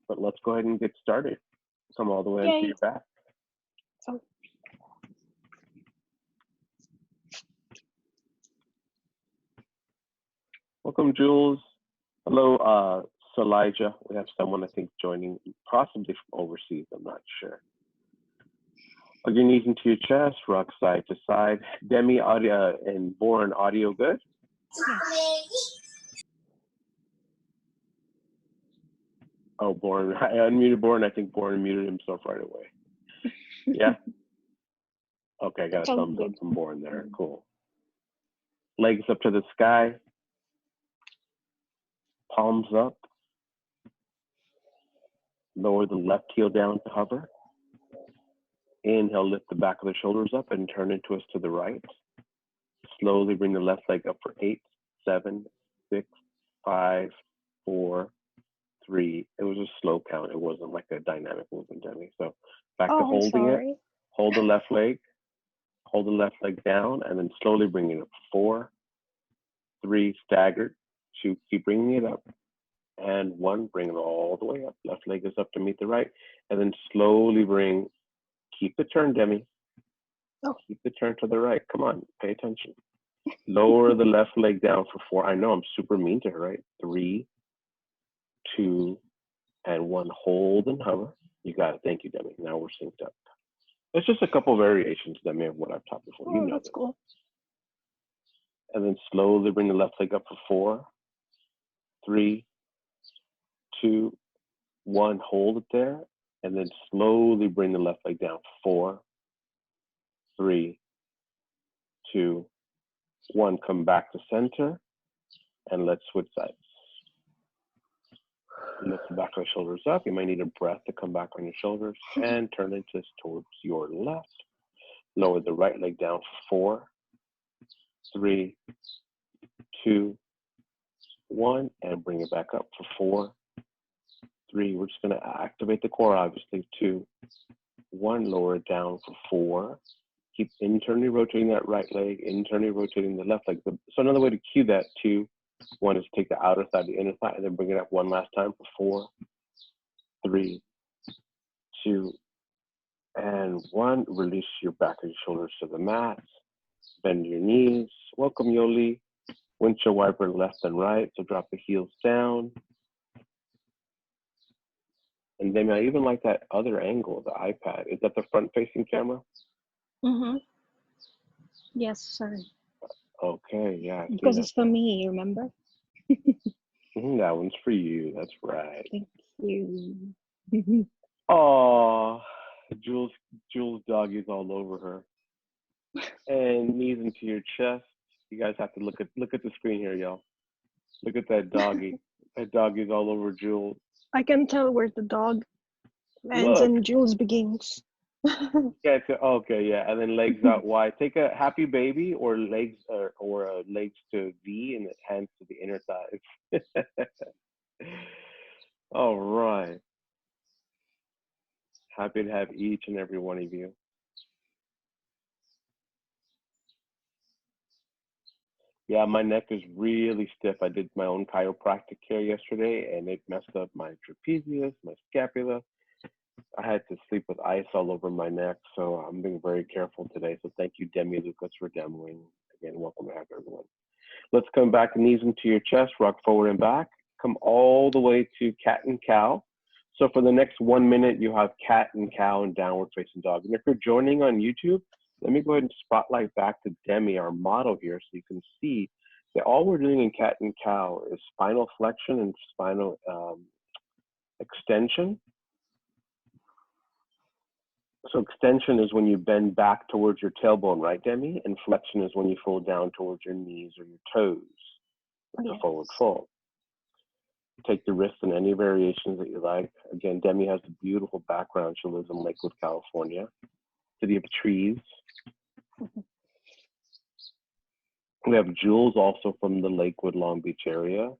but let's go ahead and get started. Come all the way into Yay. your back. So, Welcome, Jules. Hello, Salija. We have someone, I think, joining, possibly from overseas. I'm not sure. Hug your knees into your chest, rock side to side. Demi, audio, and Born, audio good? yes. Oh, Born. I unmuted Born. I think Born muted himself right away. Yeah? Okay, I got a Sounds thumbs up good. from Born there. Cool. Legs up to the sky. Palms up. Lower the left heel down to hover. Inhale, lift the back of the shoulders up and turn it twist to the right. Slowly bring the left leg up for 8, 7, 6, 5, 4, 3. It was a slow count. It wasn't like a dynamic movement, Demi. So back to Oh, I'm holding it. sorry. Hold the left leg. Hold the left leg down and then slowly bring it up. 4, 3, staggered. 2, keep bringing it up. And 1, bring it all the way up. Left leg is up to meet the right. And then slowly bring, keep the turn, Demi. Oh. Keep the turn to the right. Come on, pay attention. Lower the left leg down for 4. I know I'm super mean to her, right? 3, 2, and 1. Hold and hover. You got it. Thank you, Demi. Now we're synced up. It's just a couple variations, Demi, of what I've taught before. You Oh, know that's this. cool. And then slowly bring the left leg up for 4, 3, 2, 1. Hold it there. And then slowly bring the left leg down. 4, 3, 2, 1. Come back to center. And let's switch sides. Lift the back of the shoulders up. You might need a breath to come back on your shoulders. And turn it just towards your left. Lower the right leg down. 4, 3, 2, 1. And bring it back up for 4, 3. We're just going to activate the core, obviously. 2, 1. Lower it down for 4. Keep internally rotating that right leg, internally rotating the left leg. So another way to cue that 2, 1 is take the outer side, the inner side, and then bring it up one last time for 4, 3, 2, and 1. Release your back of your shoulders to the mat. Bend your knees. Welcome, Yoli. Windshield wiper left and right, so drop the heels down. And then I even like that other angle, the iPad. Is that the front-facing camera? Mm-hmm. Yes, sorry. Okay, yeah. Because it's for me, remember? That one's for you. That's right. Thank you. Oh, Jules doggy's all over her. And knees into your chest. You guys have to look at the screen here, y'all. Look at that doggy. That doggy's all over Jules. I can tell where the dog ends and Jules begins. Yeah. Okay. Yeah. And then legs out wide. Take a happy baby or legs legs to V and hands to the inner thighs. All right. Happy to have each and every one of you. Yeah, my neck is really stiff. I did my own chiropractic care yesterday, and it messed up my trapezius, my scapula. I had to sleep with ice all over my neck, so I'm being very careful today. So thank you, Demi Lucas, for demoing. Again, welcome back, everyone. Let's come back, knees into your chest, rock forward and back. Come all the way to cat and cow. So for the next 1 minute, you have cat and cow and downward facing dog. And if you're joining on YouTube, let me go ahead and spotlight back to Demi, our model here, so you can see that all we're doing in cat and cow is spinal flexion and spinal extension. So extension is when you bend back towards your tailbone, right, Demi? And flexion is when you fold down towards your knees or your toes, like a forward fold. Take the wrist in any variations that you like. Again, Demi has a beautiful background. She lives in Lakewood, California, city of trees. We have Jules also from the Lakewood, Long Beach area.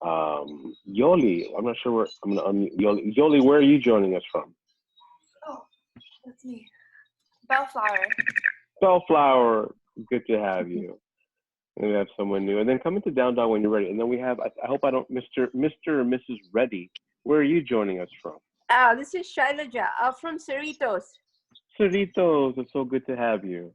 Yoli, I'm not sure where, I'm gonna unmute Yoli. Yoli, where are you joining us from? Oh, that's me. Bellflower. Bellflower, good to have you. And we have someone new. And then come into Down Dog when you're ready. And then we have, I hope I don't, Mr. or Mrs. Reddy. Where are you joining us from? This is Shailaja from Cerritos. Cerritos, it's so good to have you.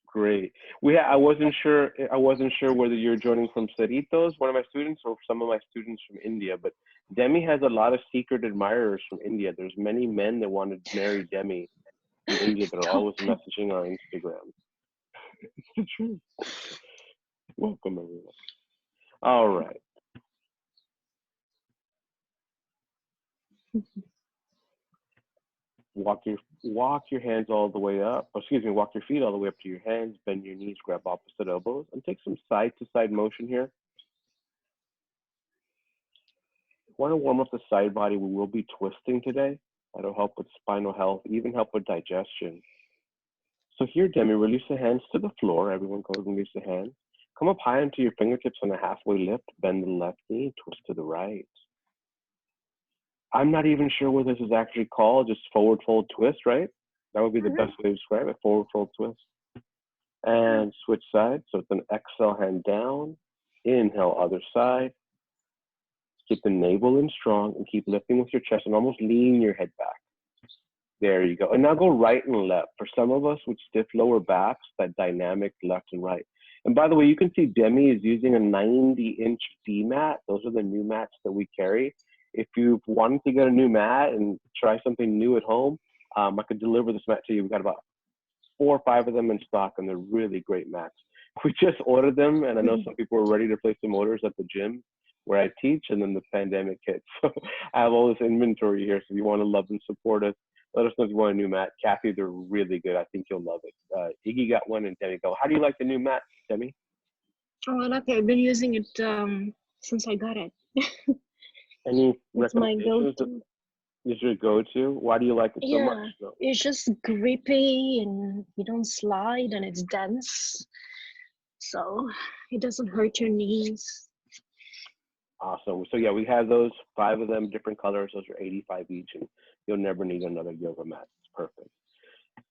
Great. I wasn't sure whether you're joining from Cerritos, one of my students, or some of my students from India. But Demi has a lot of secret admirers from India. There's many men that want to marry Demi from India that are always messaging on Instagram. It's the truth. Welcome everyone. All right. Walk your hands all the way up. Walk your feet all the way up to your hands. Bend your knees. Grab opposite elbows, and take some side to side motion here. Want to warm up the side body. We will be twisting today. That'll help with spinal health, even help with digestion. So here, Demi, release the hands to the floor. Everyone go and release the hands. Come up high onto your fingertips on a halfway lift. Bend the left knee. Twist to the right. I'm not even sure what this is actually called. Just forward fold twist, right? That would be the best way to describe it. Forward fold twist. And switch sides. So it's an exhale, hand down. Inhale, other side. Keep the navel in strong and keep lifting with your chest and almost lean your head back. There you go. And now go right and left. For some of us with stiff lower backs, that dynamic left and right. And by the way, you can see Demi is using a 90-inch D mat. Those are the new mats that we carry. If you wanted to get a new mat and try something new at home, I could deliver this mat to you. We've got about 4 or 5 of them in stock, and they're really great mats. We just ordered them, and I know some people are ready to place some orders at the gym where I teach, and then the pandemic hit. So I have all this inventory here. So if you want to love and support us, let us know if you want a new mat. Kathy, they're really good. I think you'll love it. Iggy got one, and Demi go. How do you like the new mat, Demi? Oh, I like it. I've been using it since I got it. Any It's my recommendations? go-to. Is your go-to? Why do you like it so much? Yeah, it's just grippy and you don't slide and it's dense. So it doesn't hurt your knees. Awesome. So yeah, we have those 5 of them, different colors. Those are 85 each, and you'll never need another yoga mat. It's perfect.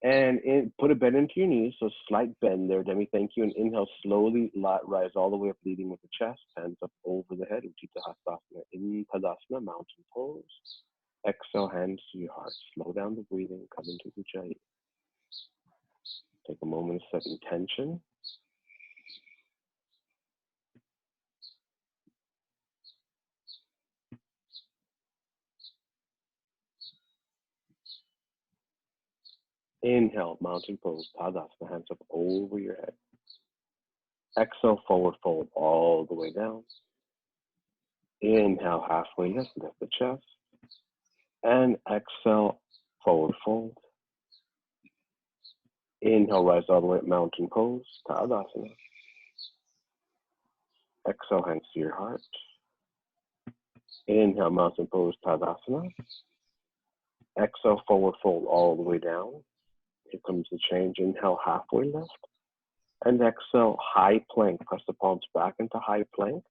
And put a bend into your knees, so slight bend there, Demi. Thank you. And inhale, slowly rise all the way up, leading with the chest, hands up over the head. Utthita Hastasana in Tadasana, mountain pose. Exhale, hands to your heart. Slow down the breathing. Come into Ujjayi. Take a moment to set intention. Inhale, mountain pose, Tadasana, hands up over your head. Exhale, forward fold all the way down. Inhale, halfway lift the chest. And exhale, forward fold. Inhale, rise all the way up, mountain pose, Tadasana. Exhale, hands to your heart. Inhale, mountain pose, Tadasana. Exhale, forward fold all the way down. Here comes the change. Inhale, halfway lift. And exhale, high plank. Press the palms back into high plank.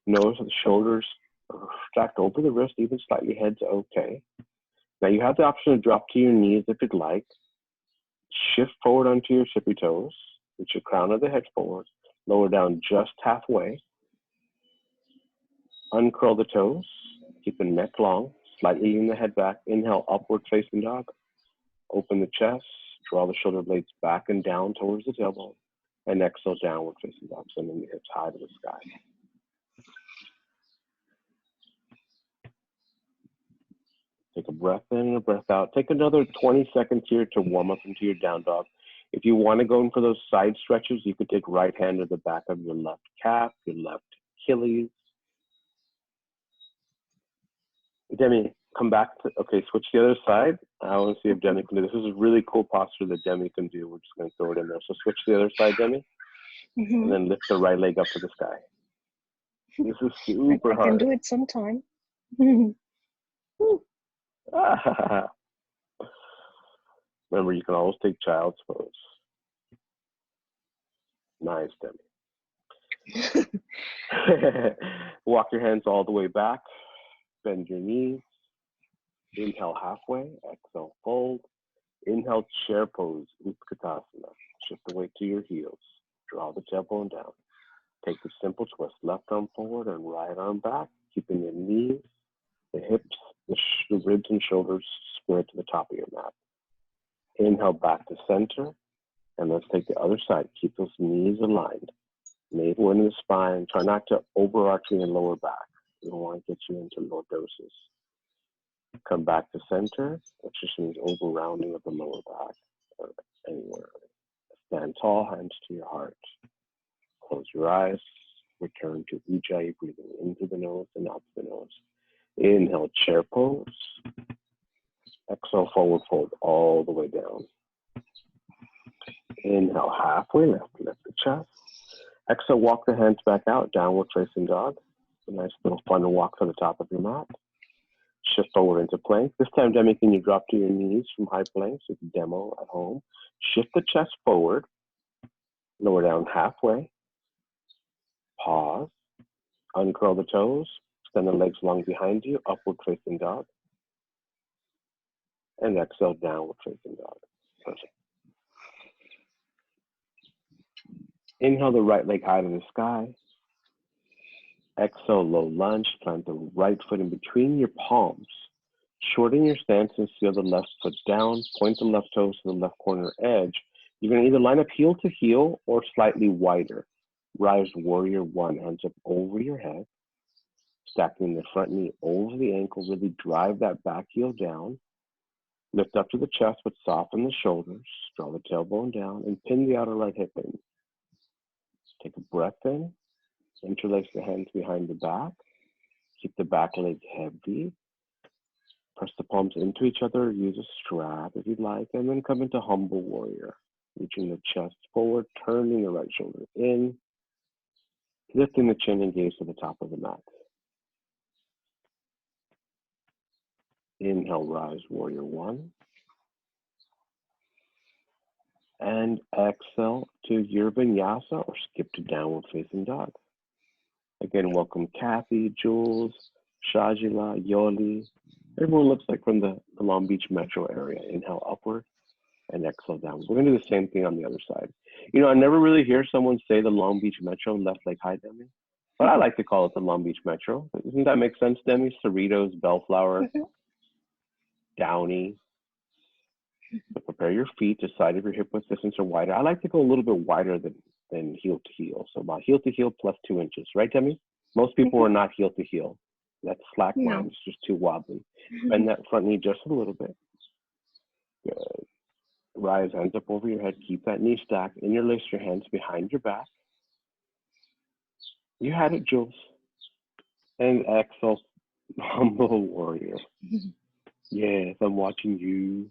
Notice that the shoulders are stacked over the wrist, even slightly head's okay. Now you have the option to drop to your knees if you'd like. Shift forward onto your tippy toes. Reach your crown of the head forward. Lower down just halfway. Uncurl the toes. Keep the neck long. Slightly lean the head back. Inhale, upward facing dog. Open the chest. Draw the shoulder blades back and down towards the tailbone. And exhale, downward facing dog. Sending the hips high to the sky. Take a breath in and a breath out. Take another 20 seconds here to warm up into your down dog. If you want to go in for those side stretches, you could take right hand to the back of your left calf, your left Achilles. Demi, come back to, okay, switch the other side. I want to see if Demi can do this. This is a really cool posture that Demi can do. We're just going to throw it in there. So switch the other side, Demi, and then lift the right leg up to the sky. This is super hard. I can do it sometime. Remember, you can always take child's pose. Nice, Demi. Walk your hands all the way back. Bend your knees. Inhale halfway. Exhale, fold. Inhale, chair pose, Utkatasana. Shift the weight to your heels. Draw the tailbone down. Take the simple twist. Left arm forward and right arm back. Keeping your knees, the hips, The ribs and shoulders square to the top of your mat. Inhale back to center. And let's take the other side. Keep those knees aligned. Navel into the spine. Try not to overarch your lower back. We don't want to get you into lordosis. Come back to center, which just means over rounding of the lower back or anywhere. Stand tall, hands to your heart. Close your eyes. Return to Ujjayi, breathing into the nose and out the nose. Inhale, chair pose. Exhale, forward fold all the way down. Inhale, halfway lift, lift the chest. Exhale, walk the hands back out, downward facing dog. A nice little fun walk to the top of your mat. Shift forward into plank. This time, Demi, can you drop to your knees from high plank? So you can demo at home. Shift the chest forward. Lower down halfway. Pause. Uncurl the toes. Extend the legs long behind you. Upward facing dog. And exhale, downward facing dog. Perfect. Inhale the right leg high to the sky. Exhale, low lunge. Plant the right foot in between your palms. Shorten your stance and seal the left foot down. Point the left toes to the left corner edge. You're going to either line up heel to heel or slightly wider. Rise warrior one. Hands up over your head. Stacking the front knee over the ankle. Really drive that back heel down. Lift up to the chest, but soften the shoulders. Draw the tailbone down and pin the outer right hip in. Take a breath in. Interlace the hands behind the back. Keep the back leg heavy. Press the palms into each other. Use a strap if you'd like. And then come into humble warrior. Reaching the chest forward, turning the right shoulder in. Lifting the chin and gaze to the top of the mat. Inhale, rise, warrior one. And exhale to your vinyasa or skip to downward facing dog. Again, welcome Kathy, Jules, Shajila, Yoli. Everyone looks like from the Long Beach metro area. Inhale upward and exhale down. We're gonna do the same thing on the other side. You know, I never really hear someone say the Long Beach metro, left leg high, Demi. But I like to call it the Long Beach metro. Doesn't that make sense, Demi? Cerritos, Bellflower, Downey. So prepare your feet, decide if your hip width distance are wider. I like to go a little bit wider than heel to heel. So about heel to heel plus 2 inches, right, Demi? Most people are not heel to heel. That's slack line, it's just too wobbly. Bend that front knee just a little bit. Good. Rise, hands up over your head. Keep that knee stacked. Interlace your hands behind your back. You had it, Jules. And exhale, humble warrior. Yes, I'm watching you.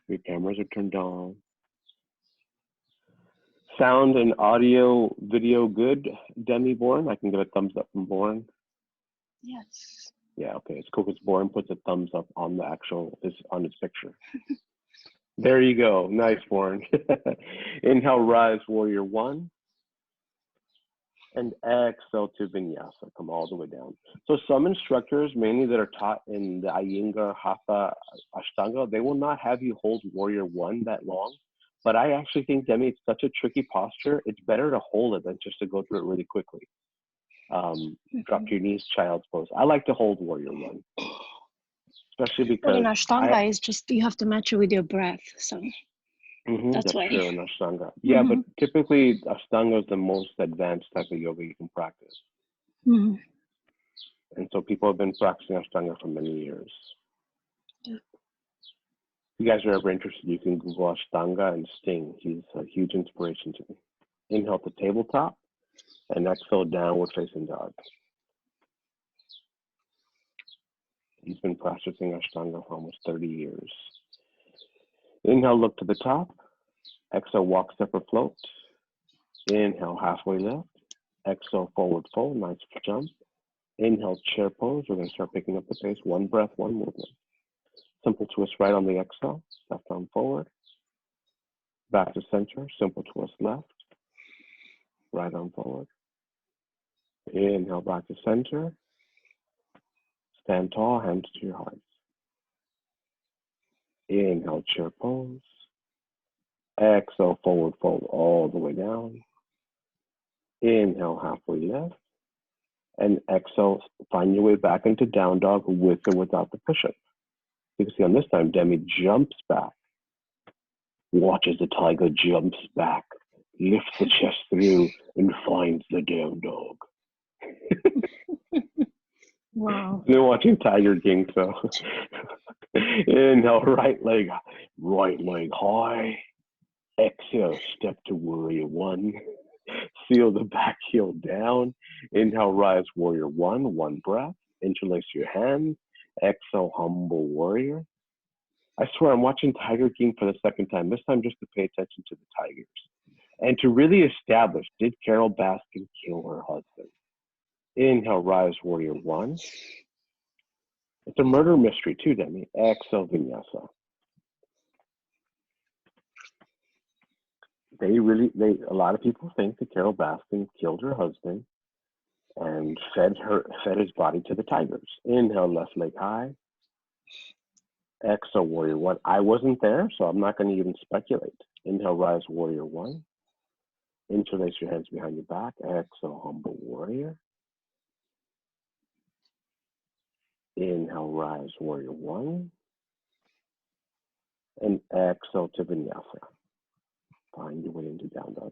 Your cameras are turned on. Sound and audio, video good, Demi Bourne? I can give a thumbs up from Bourne. Yes. Yeah, okay, it's cool because Bourne puts a thumbs up on the on his picture. There you go, nice, Bourne. Inhale, rise, warrior one. And exhale to vinyasa, come all the way down. So some instructors, mainly that are taught in the Iyengar, Hatha, Ashtanga, they will not have you hold warrior one that long. But I actually think, Demi, it's such a tricky posture. It's better to hold it than just to go through it really quickly. Drop your knees, child's pose. I like to hold warrior one, especially because Well, in Ashtanga, it's just you have to match it with your breath. So that's why. True in Ashtanga. Yeah, but typically Ashtanga is the most advanced type of yoga you can practice. And so people have been practicing Ashtanga for many years. Yeah. If you guys are ever interested, you can Google Ashtanga and Sting. He's a huge inspiration to me. Inhale to tabletop and exhale downward facing dog. He's been practicing Ashtanga for almost 30 years. Inhale, look to the top. Exhale, walk, step, or float. Inhale, halfway lift. Exhale, forward fold, nice jump. Inhale, chair pose. We're going to start picking up the pace. One breath, one movement. Simple twist right on the exhale. Left arm forward. Back to center. Simple twist left. Right arm forward. Inhale, back to center. Stand tall, hands to your heart. Inhale, chair pose. Exhale, forward fold all the way down. Inhale, halfway lift. And exhale, find your way back into down dog with or without the push-up. You can see on this time, Demi jumps back. Watch as the tiger jumps back, lifts the chest through, and finds the down dog. Wow. They're watching Tiger King, so inhale, right leg high. Exhale, step to warrior one. Seal the back heel down. Inhale, rise warrior one breath. Interlace your hands. Exhale, humble warrior. I swear I'm watching Tiger King for the second time, this time just to pay attention to the tigers. And to really establish, did Carol Baskin kill her husband? Inhale, rise warrior one. It's a murder mystery too, Demi. Exhale, vinyasa. A lot of people think that Carol Baskin killed her husband and fed his body to the tigers. Inhale, left leg high. Exhale, warrior one. I wasn't there, so I'm not going to even speculate. Inhale, rise warrior one. Interlace your hands behind your back. Exhale, humble warrior. Inhale, rise warrior one. And exhale to vinyasa. Find your way into down dog.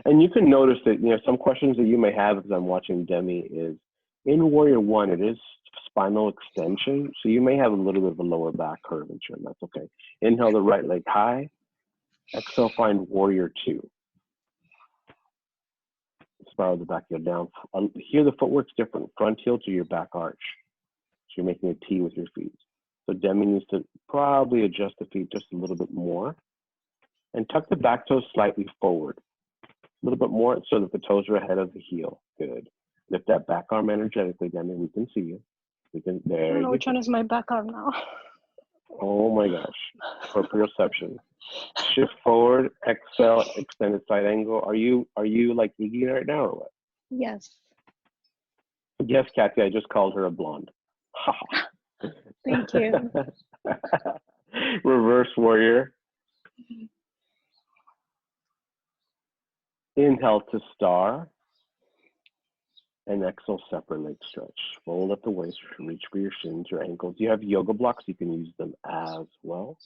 And you can notice that, some questions that you may have as I'm watching Demi is, in warrior one, it is spinal extension. So you may have a little bit of a lower back curvature, and that's okay. Inhale the right leg high. Exhale, find warrior two. Spiral the back heel down. Here the footwork's different. Front heel to your back arch. So you're making a T with your feet. So Demi needs to probably adjust the feet just a little bit more. And tuck the back toes slightly forward. A little bit more so that the toes are ahead of the heel. Good. Lift that back arm energetically, Demi. We can see you. I don't know which one is my back arm now. Oh my gosh. Proprioception. Shift forward, exhale, extended side angle. Are you like eating right now or what? Yes. Yes, Kathy, I just called her a blonde. Thank you. Reverse warrior. Inhale to star. And exhale, separate leg stretch. Fold up the waist, reach for your shins, your ankles. You have yoga blocks, you can use them as well.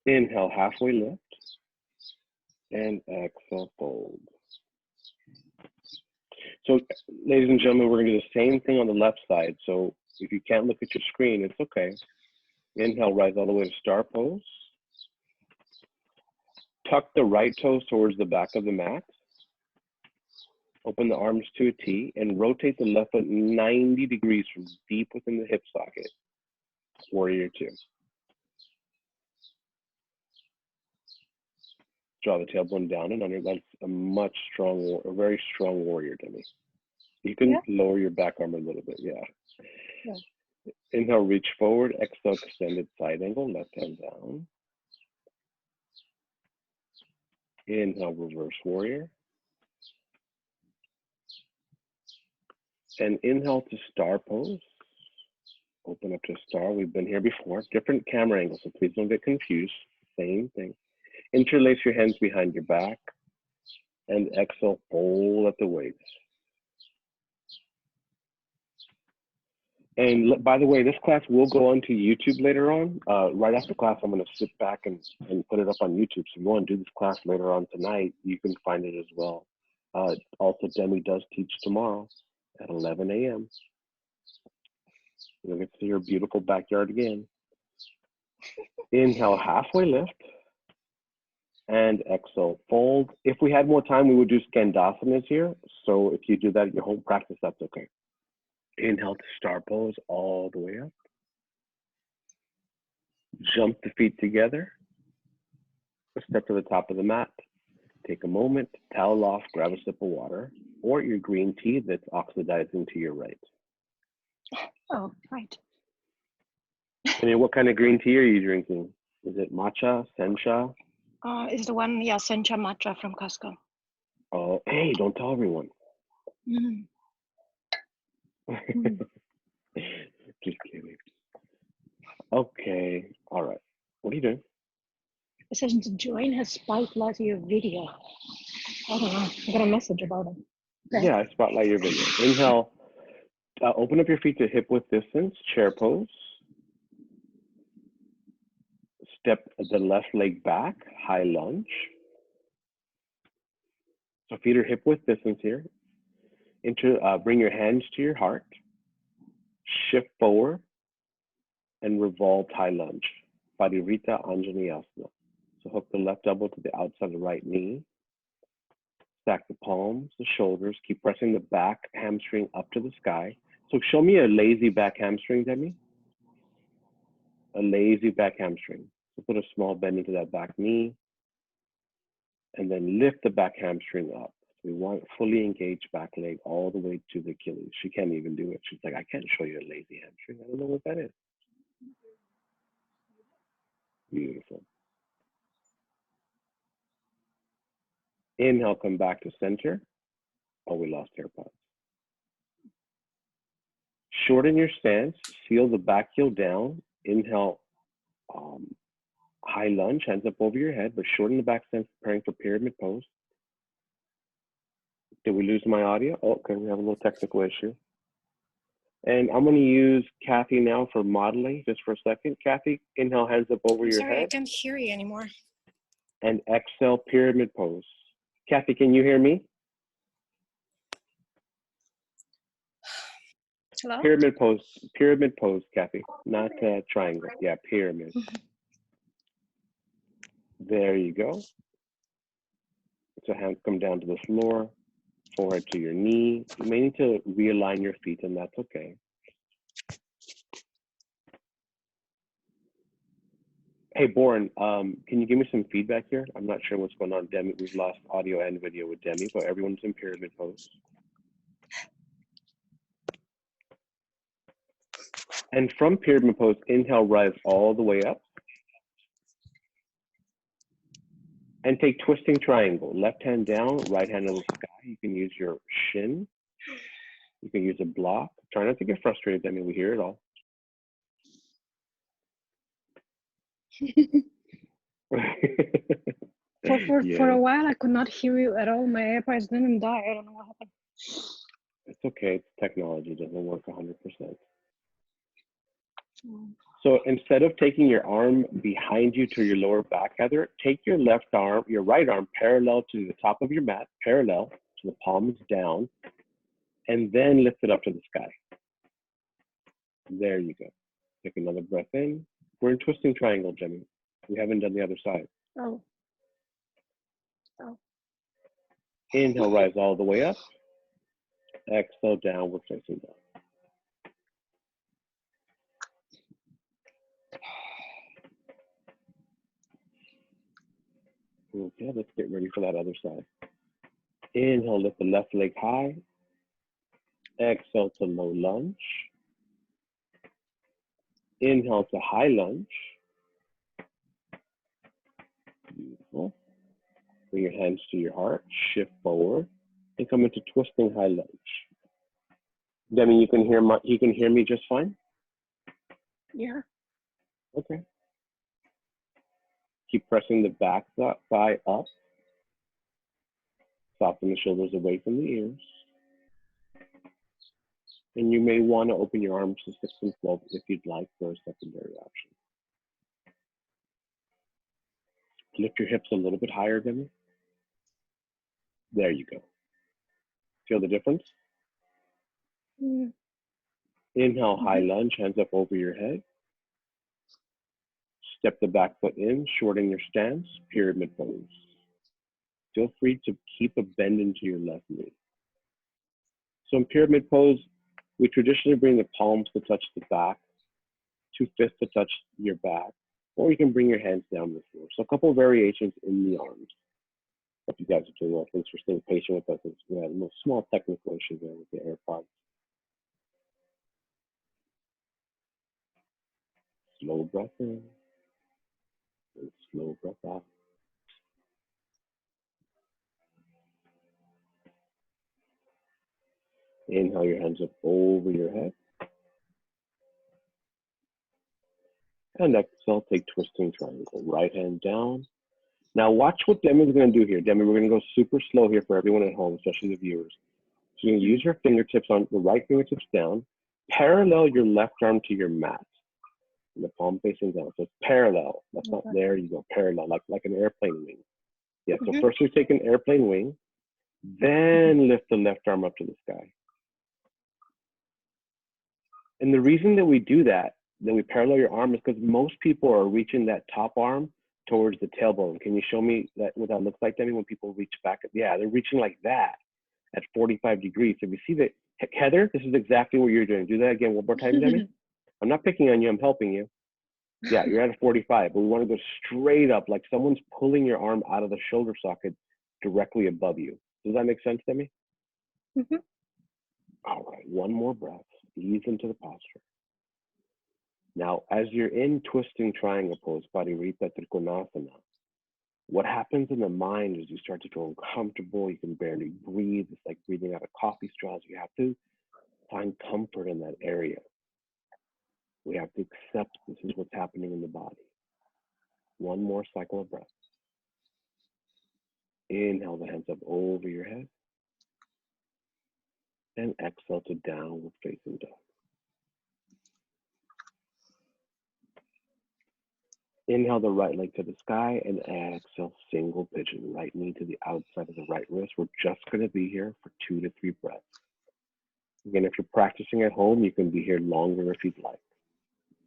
Inhale, halfway lift. And exhale, fold. So, ladies and gentlemen, we're going to do the same thing on the left side. So, if you can't look at your screen, it's okay. Inhale, rise all the way to star pose. Tuck the right toes towards the back of the mat. Open the arms to a T and rotate the left foot 90 degrees from deep within the hip socket. Warrior two. Draw the tailbone down and under. That's a very strong warrior, Demi. You can lower your back arm a little bit, yeah. Inhale, reach forward. Exhale, extended side angle, left hand down. Inhale, reverse warrior. And inhale to star pose. Open up to star. We've been here before. Different camera angles, so please don't get confused. Same thing. Interlace your hands behind your back. And exhale, fold at the waist. And by the way, this class will go onto YouTube later on. Right after class, I'm going to sit back and put it up on YouTube. So if you want to do this class later on tonight, you can find it as well. Also, Demi does teach tomorrow at 11 a.m. You'll get to see your beautiful backyard again. Inhale, halfway lift. And exhale, fold. If we had more time, we would do Skandasanas here. So if you do that at your home practice, that's okay. Inhale to star pose all the way up. Jump the feet together. Step to the top of the mat. Take a moment, towel off, grab a sip of water, or your green tea that's oxidizing to your right. Oh, right. And what kind of green tea are you drinking? Is it matcha, sencha? It's the one, sencha matcha from Costco. Oh, hey, don't tell everyone. Mm. Just kidding. Okay, all right. What are you doing? It says Join has spotlighted your video. I don't know. I got a message about it. Okay. Yeah, spotlight your video. Inhale, open up your feet to hip width distance, chair pose. Step the left leg back, high lunge. So feet are hip width distance here. Bring your hands to your heart. Shift forward and revolve high lunge. Paririta Anjaneyasana. So hook the left elbow to the outside of the right knee. Stack the palms, the shoulders. Keep pressing the back hamstring up to the sky. So show me a lazy back hamstring, Demi. A lazy back hamstring. So put a small bend into that back knee. And then lift the back hamstring up. We want fully engaged back leg all the way to the Achilles. She can't even do it. She's like, I can't show you a lazy hamstring. I don't know what that is. Beautiful. Inhale, come back to center. Oh, we lost AirPods. Shorten your stance. Seal the back heel down. Inhale, high lunge, hands up over your head, but shorten the back stance, preparing for pyramid pose. Did we lose my audio? Oh, okay, we have a little technical issue. And I'm going to use Kathy now for modeling, just for a second. Kathy, inhale, hands up over your Sorry, head. I can't hear you anymore. And exhale, pyramid pose. Kathy, can you hear me? Hello? Pyramid pose, Kathy, not triangle. Yeah, pyramid. There you go. So hands come down to the floor, forehead to your knee. You may need to realign your feet, and that's okay. Hey, Boren, can you give me some feedback here? I'm not sure what's going on. Demi, we've lost audio and video with Demi, but everyone's in pyramid pose. And from pyramid pose, inhale, rise all the way up. And take twisting triangle. Left hand down, right hand in the sky. You can use your shin. You can use a block. Try not to get frustrated, Demi, we hear it all. For a while, I could not hear you at all. My AirPods didn't die. I don't know what happened. It's okay. It's technology. It doesn't work 100%. So instead of taking your arm behind you to your lower back, Heather, take your right arm parallel to the top of your mat, parallel to the palms down, and then lift it up to the sky. There you go. Take another breath in. We're in twisting triangle, Jenny. We haven't done the other side. Oh. Inhale, rise all the way up. Exhale, downward facing dog. Okay, let's get ready for that other side. Inhale, lift the left leg high. Exhale to low lunge. Inhale to high lunge. Beautiful. Bring your hands to your heart, shift forward, and come into twisting high lunge. Demi, you can hear me just fine? Yeah. Okay. Keep pressing the back thigh up. Soften the shoulders away from the ears. And you may want to open your arms to 6 and 12 if you'd like for a secondary option. Lift your hips a little bit higher, Demi. There you go. Feel the difference? Mm. Inhale, high lunge, hands up over your head. Step the back foot in, shorten your stance, pyramid pose. Feel free to keep a bend into your left knee. So in pyramid pose, we traditionally bring the palms to touch the back, 2 fists to touch your back, or you can bring your hands down the floor. So a couple of variations in the arms. Hope you guys are doing well. Thanks for staying patient with us. We had a little small technical issue there with the AirPods. Slow breath in and slow breath out. Inhale your hands up over your head. And exhale, take twisting triangle. Right hand down, Now watch what Demi's going to do here. Demi, we're going to go super slow here for everyone at home, especially the viewers. So you're going to use your fingertips on the right fingertips down, parallel your left arm to your mat, and the palm facing down. So it's parallel. That's not there. You go parallel, like an airplane wing. Yeah. So first we take an airplane wing, then lift the left arm up to the sky. And the reason that we do that we parallel your arm, is because most people are reaching that top arm towards the tailbone. Can you show me what that looks like, Demi, when people reach back? Yeah, they're reaching like that at 45 degrees. So we see that, Heather, this is exactly what you're doing. Do that again one more time, Demi. I'm not picking on you, I'm helping you. Yeah, you're at a 45, but we want to go straight up, like someone's pulling your arm out of the shoulder socket directly above you. Does that make sense, Demi? All right, one more breath. Ease into the posture. Now, as you're in twisting triangle pose, Paririta Trikonasana, what happens in the mind is you start to feel uncomfortable. You can barely breathe. It's like breathing out of coffee straws. You have to find comfort in that area. We have to accept this is what's happening in the body. One more cycle of breath. Inhale the hands up over your head. And exhale to downward facing dog. Inhale the right leg to the sky and exhale single pigeon. Right knee to the outside of the right wrist. We're just going to be here for 2 to 3 breaths. Again, if you're practicing at home, you can be here longer if you'd like.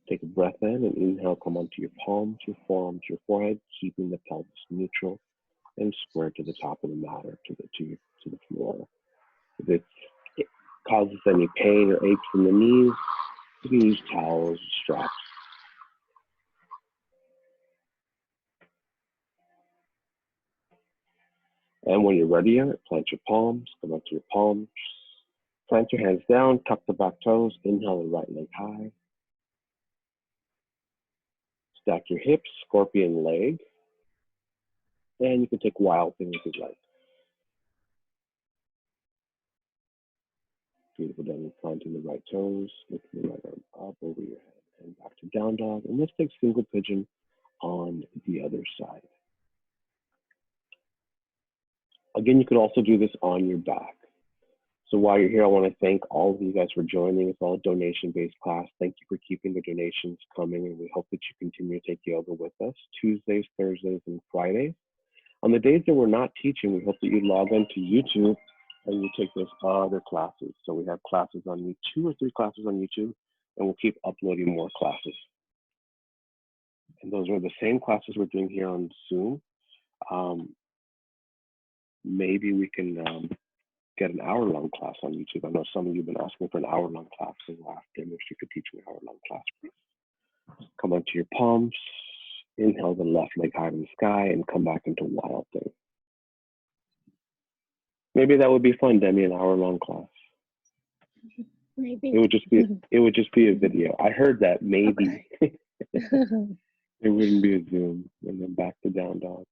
Take a breath in and inhale, come onto your palms, your forearms, your forehead, keeping the pelvis neutral and square to the top of the mat or to the floor. If it causes any pain or aches in the knees, you can use towels, straps. And when you're ready, plant your palms, come up to your palms, plant your hands down, tuck the back toes, inhale the right leg high. Stack your hips, scorpion leg, and you can take wild thing if you'd like. Beautiful, then planting the right toes, lifting the right arm up over your head, and back to down dog. And let's take single pigeon on the other side. Again, you could also do this on your back. So while you're here, I want to thank all of you guys for joining. It's all donation-based class. Thank you for keeping the donations coming, and we hope that you continue to take yoga with us Tuesdays, Thursdays, and Fridays. On the days that we're not teaching, we hope that you log into YouTube and you take those other classes. So we have classes on YouTube, 2 or 3 classes on YouTube, and we'll keep uploading more classes. And those are the same classes we're doing here on Zoom. Maybe we can get an hour-long class on YouTube. I know some of you have been asking for an hour-long class, so we'll ask them if you could teach an hour-long class, please. Come onto your palms, inhale the left leg high in the sky, and come back into wild thing. Maybe that would be fun, Demi, an hour-long class. Maybe. It would just be a video. I heard that, maybe. Okay. It wouldn't be a Zoom. And then back to down dog.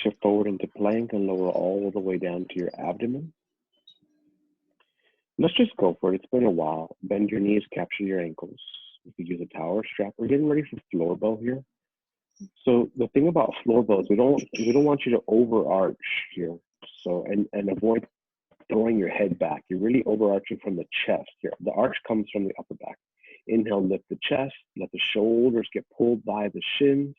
Shift forward into plank and lower all the way down to your abdomen. Let's just go for it. It's been a while. Bend your knees, capture your ankles. You could use a towel or strap. We're getting ready for floor bow here. So the thing about floor bows, we don't want you to overarch here. So and avoid throwing your head back. You're really overarching from the chest here. The arch comes from the upper back. Inhale, lift the chest, let the shoulders get pulled by the shins.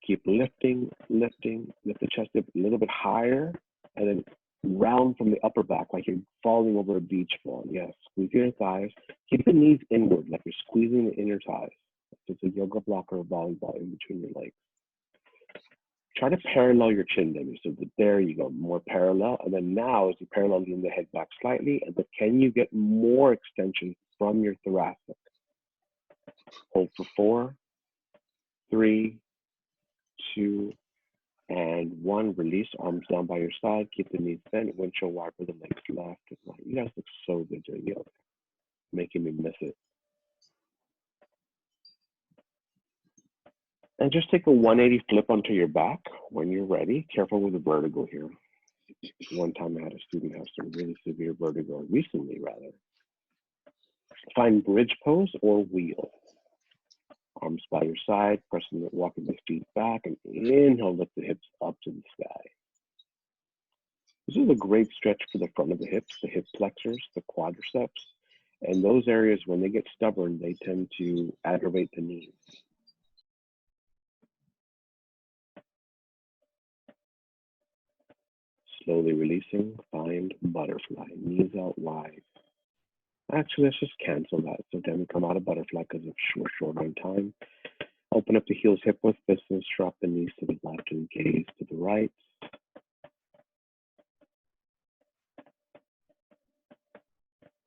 Keep lifting, lift the chest up a little bit higher, and then round from the upper back like you're falling over a beach ball. Yes, squeeze your thighs. Keep the knees inward like you're squeezing the inner thighs. It's a yoga block or a volleyball in between your legs. Try to parallel your chin, Demi. So there you go, more parallel. And then now, as you parallel, lean the head back slightly. And then can you get more extension from your thoracic? Hold for 4, 3, 2, and 1. Release, arms down by your side. Keep the knees bent. Windshield wiper the legs left and right. You guys look so good doing yoga, making me miss it. And just take a 180 flip onto your back when you're ready. Careful with the vertigo here. One time I had a student have some really severe vertigo, recently rather. Find bridge pose or wheel. Arms by your side, walking the feet back, and inhale, lift the hips up to the sky. This is a great stretch for the front of the hips, the hip flexors, the quadriceps, and those areas, when they get stubborn, they tend to aggravate the knees. Slowly releasing, find butterfly, knees out wide. Actually, let's just cancel that. So then we come out of butterfly because we're short on time. Open up the heels hip width distance, drop the knees to the left and gaze to the right.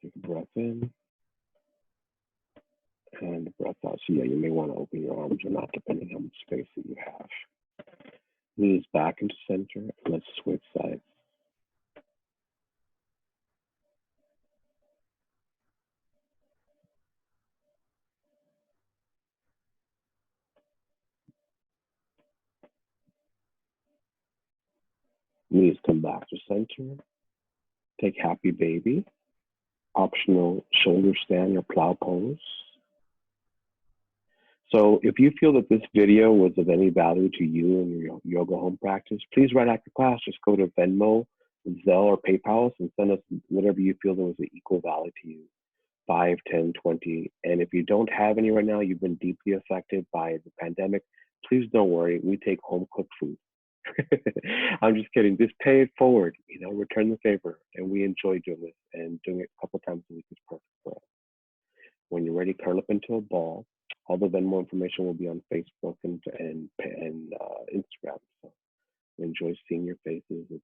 Take a breath in and a breath out. So yeah, you may want to open your arms or not, depending on how much space that you have. Knees back into center, and let's switch sides. Knees come back to center. Take happy baby. Optional shoulder stand or plow pose. So if you feel that this video was of any value to you in your yoga home practice, please right after class, just go to Venmo, Zelle, or PayPal and send us whatever you feel that was of equal value to you, 5, 10, 20. And if you don't have any right now, you've been deeply affected by the pandemic, please don't worry, we take home cooked food. I'm just kidding, just pay it forward, return the favor. And we enjoy doing this, and doing it a couple times a week is perfect for us. When you're ready, curl up into a ball. All the Venmo information will be on Facebook and Instagram. So we enjoy seeing your faces. It's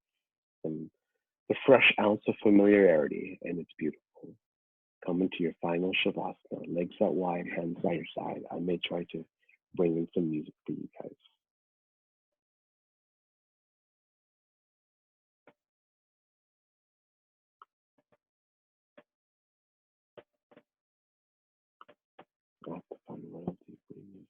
the fresh ounce of familiarity, and it's beautiful. Come into your final Shavasana, legs out wide, hands by your side. I may try to bring in some music for you guys. I'll have to find a little deeper music.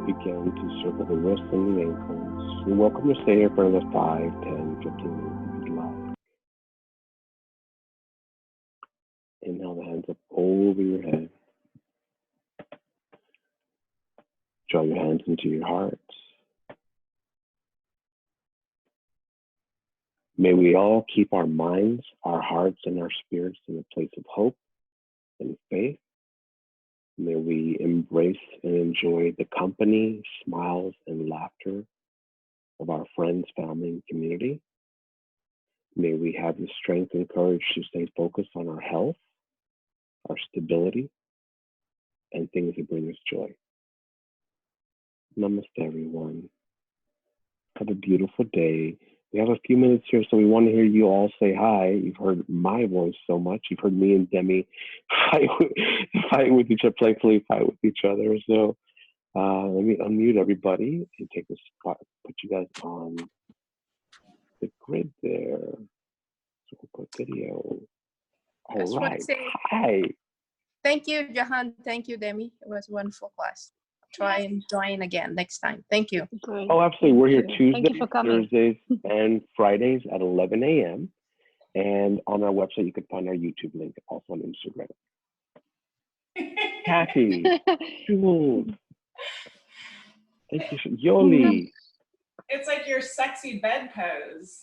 Begin to circle the wrists and the ankles. You're welcome to stay here for another 5, 10, 15 minutes if you'd like. Inhale the hands up over your head. Draw your hands into your hearts. May we all keep our minds, our hearts, and our spirits in a place of hope, and faith. May we embrace and enjoy the company, smiles, and laughter of our friends, family, and community. May we have the strength and courage to stay focused on our health, our stability, and things that bring us joy. Namaste, everyone. Have a beautiful day. We have a few minutes here, so we want to hear you all say hi. You've heard my voice so much. You've heard me and Demi fight with each other, playfully fight with each other. So let me unmute everybody and take a spot, put you guys on the grid there. So we'll put video. All Just want to right. say Hi. thank you, Jahan. Thank you, Demi. It was a wonderful class. Try and join again next time. Thank you. Great. Oh, absolutely. We're here Thank you. Thank you Tuesdays, for coming. Thursdays, and Fridays at 11 a.m. And on our website, you can find our YouTube link, also on Instagram. Kathy, Jules, thank you. Yoli. It's like your sexy bed pose.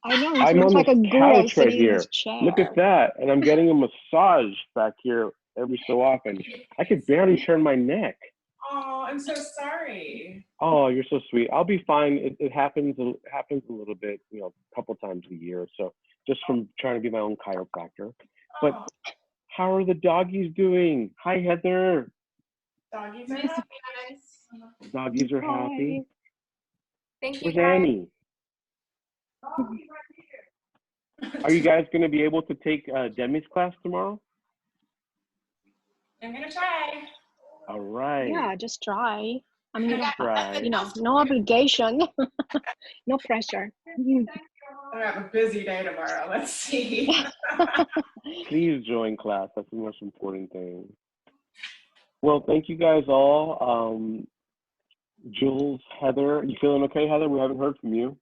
I know, he I'm looks on like a this guru couch right sitting in his here. chair. Look at that. And I'm getting a massage back here every so often. I could barely turn my neck. Oh, I'm so sorry. Oh, you're so sweet. I'll be fine. It happens a little bit, you know, a couple times a year. So just from trying to be my own chiropractor. But Oh, how are the doggies doing? Hi, Heather. doggies are happy. Doggies are Hi. happy. Thank you, Where's guys. Annie? Are you guys going to be able to take Demi's class tomorrow? I'm gonna try. All right. Yeah, just try. I mean, you don't, Try. you know, no obligation, no pressure. I'm gonna have a busy day tomorrow. Let's see. Please join class. That's the most important thing. Well, thank you guys all. Jules, Heather, you feeling okay, Heather? We haven't heard from you.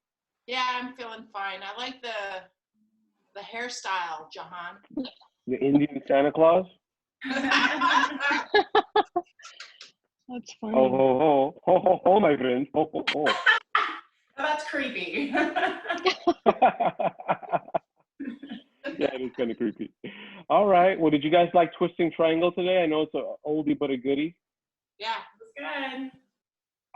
Yeah, I'm feeling fine. I like the hairstyle, Jahan. The Indian Santa Claus? That's funny. Ho, ho, ho. Ho, ho, ho, my friend. Ho, ho, ho. That's creepy. Yeah, it is kind of creepy. All right. Well, did you guys like Twisting Triangle today? I know it's an oldie but a goodie. Yeah. That's good.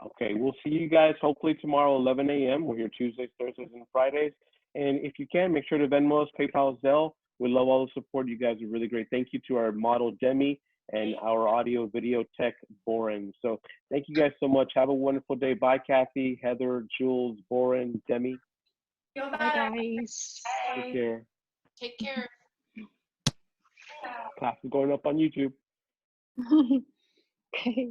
Okay, we'll see you guys hopefully tomorrow, 11 a.m. We're here Tuesdays, Thursdays, and Fridays. And if you can, make sure to Venmo us, PayPal, Zelle. We love all the support. You guys are really great. Thank you to our model, Demi, and our audio video tech, Boren. So thank you guys so much. Have a wonderful day. Bye, Kathy, Heather, Jules, Boren, Demi. Feel Bye, better. guys. Take care. Take care. Class is going up on YouTube. Okay.